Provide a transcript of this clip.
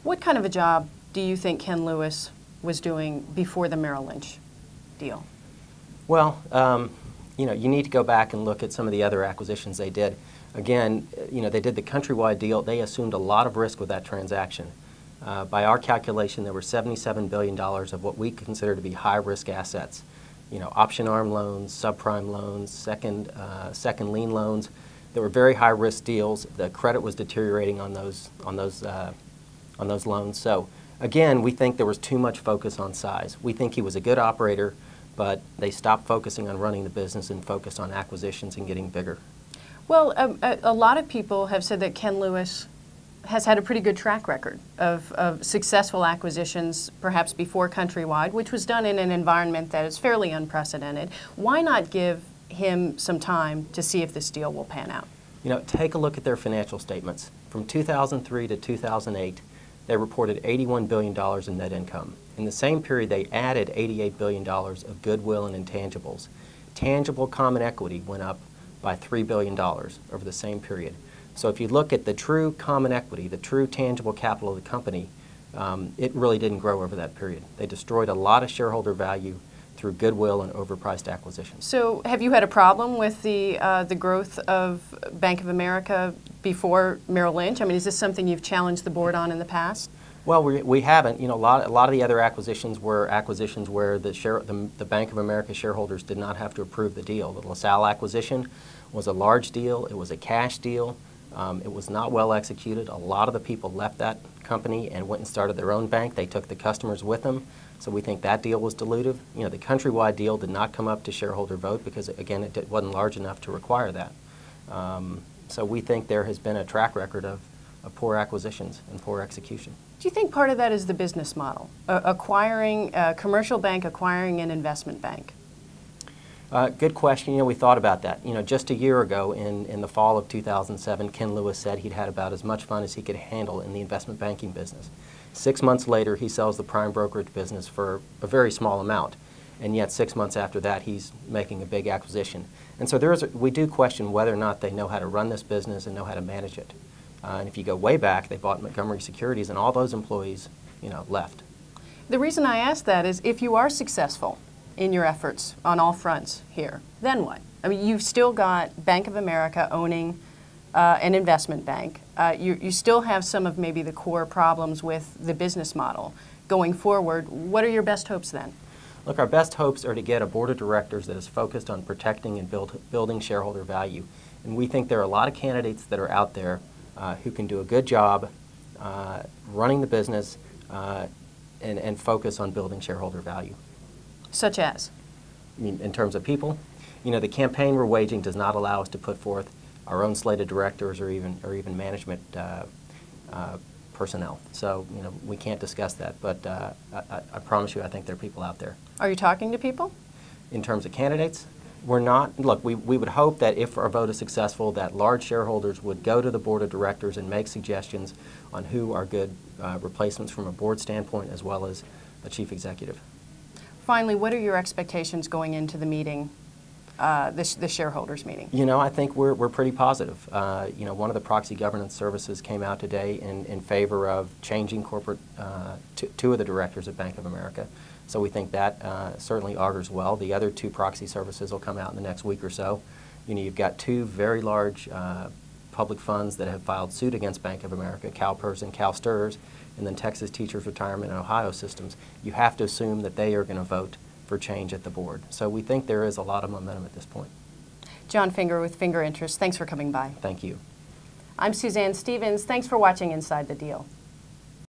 What kind of a job do you think Ken Lewis was doing before the Merrill Lynch deal? Well, you know, you need to go back and look at some of the other acquisitions they did. Again, you know, they did the Countrywide deal. They assumed a lot of risk with that transaction. By our calculation, there were $77 billion of what we consider to be high-risk assets. You know, option arm loans, subprime loans, second lien loans. They were very high-risk deals. The credit was deteriorating on those loans. So again, we think there was too much focus on size. We think he was a good operator, but they stopped focusing on running the business and focused on acquisitions and getting bigger. Well, a lot of people have said that Ken Lewis has had a pretty good track record of successful acquisitions, perhaps before Countrywide, which was done in an environment that is fairly unprecedented. Why not give him some time to see if this deal will pan out? You know, take a look at their financial statements. From 2003 to 2008, they reported $81 billion in net income. In the same period, they added $88 billion of goodwill and intangibles. Tangible common equity went up by $3 billion over the same period. So if you look at the true common equity, the true tangible capital of the company, it really didn't grow over that period. They destroyed a lot of shareholder value through goodwill and overpriced acquisitions. So have you had a problem with the growth of Bank of America before Merrill Lynch? I mean, is this something you've challenged the board on in the past? Well, we haven't. You know, a lot of the other acquisitions were acquisitions where the Bank of America shareholders did not have to approve the deal. The LaSalle acquisition was a large deal. It was a cash deal. It was not well executed. A lot of the people left that company and went and started their own bank. They took the customers with them. So we think that deal was dilutive. You know, the Countrywide deal did not come up to shareholder vote because, again, it wasn't large enough to require that. So we think there has been a track record of poor acquisitions and poor execution. Do you think part of that is the business model, acquiring a commercial bank, acquiring an investment bank? Good question. You know, we thought about that. You know, just a year ago in the fall of 2007, Ken Lewis said he'd had about as much fun as he could handle in the investment banking business. 6 months later, he sells the prime brokerage business for a very small amount. And yet 6 months after that, he's making a big acquisition. And so we do question whether or not they know how to run this business and know how to manage it. And if you go way back, they bought Montgomery Securities, and all those employees, you know, left. The reason I ask that is if you are successful in your efforts on all fronts here, then what? I mean, you've still got Bank of America owning an investment bank. You still have some of maybe the core problems with the business model. Going forward, what are your best hopes then? Look, our best hopes are to get a board of directors that is focused on protecting and building shareholder value. And we think there are a lot of candidates that are out there who can do a good job running the business and focus on building shareholder value. Such as? I mean, in terms of people, you know, the campaign we're waging does not allow us to put forth our own slate of directors or even management personnel. So, you know, we can't discuss that. But I promise you, I think there are people out there. Are you talking to people? In terms of candidates, we're not. Look, we would hope that if our vote is successful, that large shareholders would go to the board of directors and make suggestions on who are good replacements from a board standpoint as well as a chief executive. Finally, what are your expectations going into the meeting, the shareholders meeting? You know, I think we're pretty positive. You know, one of the proxy governance services came out today in favor of changing corporate, two of the directors at Bank of America. So we think that certainly augurs well. The other two proxy services will come out in the next week or so. You know, you've got two very large public funds that have filed suit against Bank of America, CalPERS and CalSTRS, and then Texas Teachers Retirement and Ohio Systems. You have to assume that they are going to vote for change at the board. So we think there is a lot of momentum at this point. John Finger with Finger Interests, thanks for coming by. Thank you. I'm Suzanne Stevens. Thanks for watching Inside the Deal.